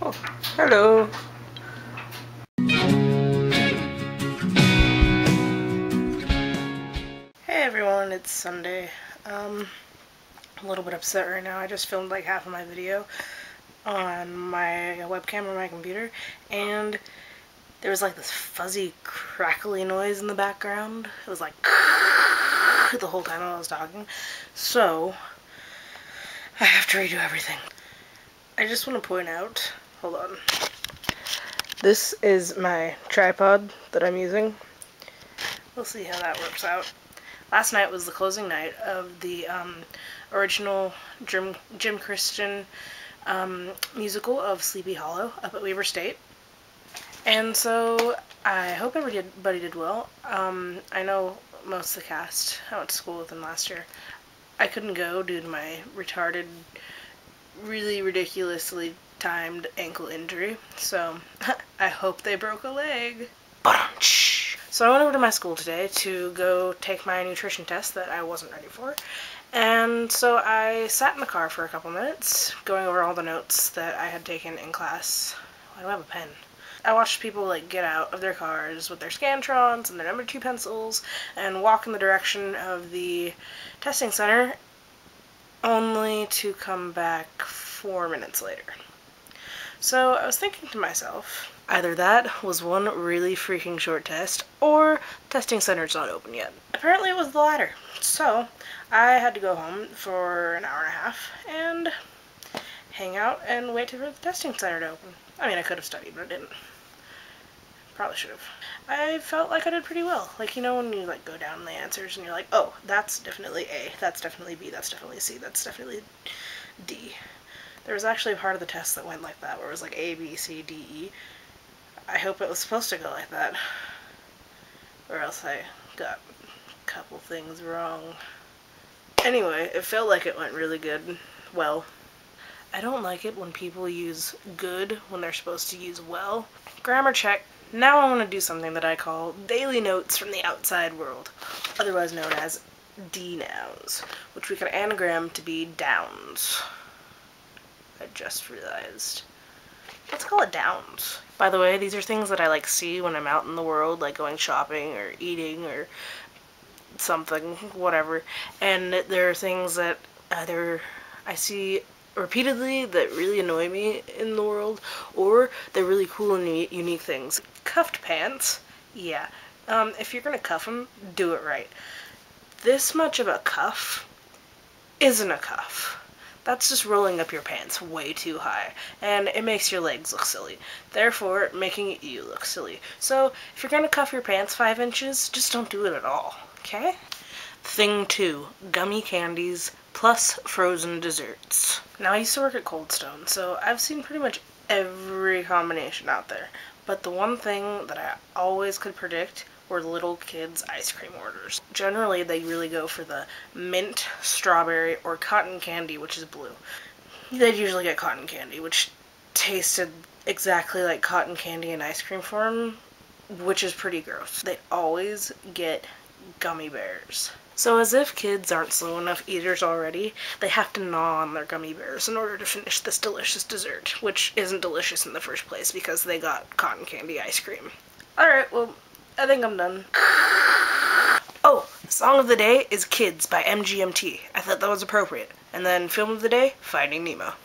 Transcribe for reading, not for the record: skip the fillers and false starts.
Oh, hello. Hey everyone, it's Sunday. I'm a little bit upset right now. I just filmed like half of my video on my webcam on my computer, and there was like this fuzzy, crackly noise in the background. It was like the whole time I was talking. So, I have to redo everything. I just want to point out, hold on. This is my tripod that I'm using. We'll see how that works out. Last night was the closing night of the original Jim Christian musical of Sleepy Hollow up at Weaver State. And so I hope everybody did well. I know most of the cast. I went to school with them last year. I couldn't go due to my retarded, really ridiculously timed ankle injury, so I hope they broke a leg. So I went over to my school today to go take my nutrition test that I wasn't ready for, and so I sat in the car for a couple minutes going over all the notes that I had taken in class. Why do I have a pen? I watched people like get out of their cars with their Scantrons and their number 2 pencils and walk in the direction of the testing center, only to come back 4 minutes later. So I was thinking to myself, either that was one really freaking short test, or testing center's not open yet. Apparently it was the latter. So I had to go home for an hour and a half and hang out and wait for the testing center to open. I mean, I could have studied, but I didn't. Probably should have. I felt like I did pretty well. Like, you know when you like go down the answers and you're like, oh, that's definitely A, that's definitely B, that's definitely C, that's definitely D. There was actually a part of the test that went like that, where it was like A, B, C, D, E. I hope it was supposed to go like that, or else I got a couple things wrong. Anyway, it felt like it went really good. Well, I don't like it when people use good when they're supposed to use well. Grammar check. Now I want to do something that I call daily notes from the outside world, otherwise known as D-nouns, which we can anagram to be downs. I just realized. Let's call it downs. By the way, these are things that I like see when I'm out in the world, like going shopping or eating or something, whatever. And there are things that either I see repeatedly that really annoy me in the world, or they're really cool and unique things. Cuffed pants, yeah. If you're gonna cuff them, do it right. This much of a cuff isn't a cuff. That's just rolling up your pants way too high, and it makes your legs look silly, therefore making you look silly. So if you're gonna cuff your pants 5 inches, just don't do it at all, okay? Thing 2, gummy candies plus frozen desserts. Now I used to work at Cold Stone, so I've seen pretty much every combination out there, but the one thing that I always could predict were little kids' ice cream orders. Generally, they really go for the mint, strawberry, or cotton candy, which is blue. They'd usually get cotton candy, which tasted exactly like cotton candy in ice cream form, which is pretty gross. They always get gummy bears. So as if kids aren't slow enough eaters already, they have to gnaw on their gummy bears in order to finish this delicious dessert, which isn't delicious in the first place because they got cotton candy ice cream. Alright, well, I think I'm done. Oh, song of the day is Kids by MGMT. I thought that was appropriate. And then film of the day, Finding Nemo.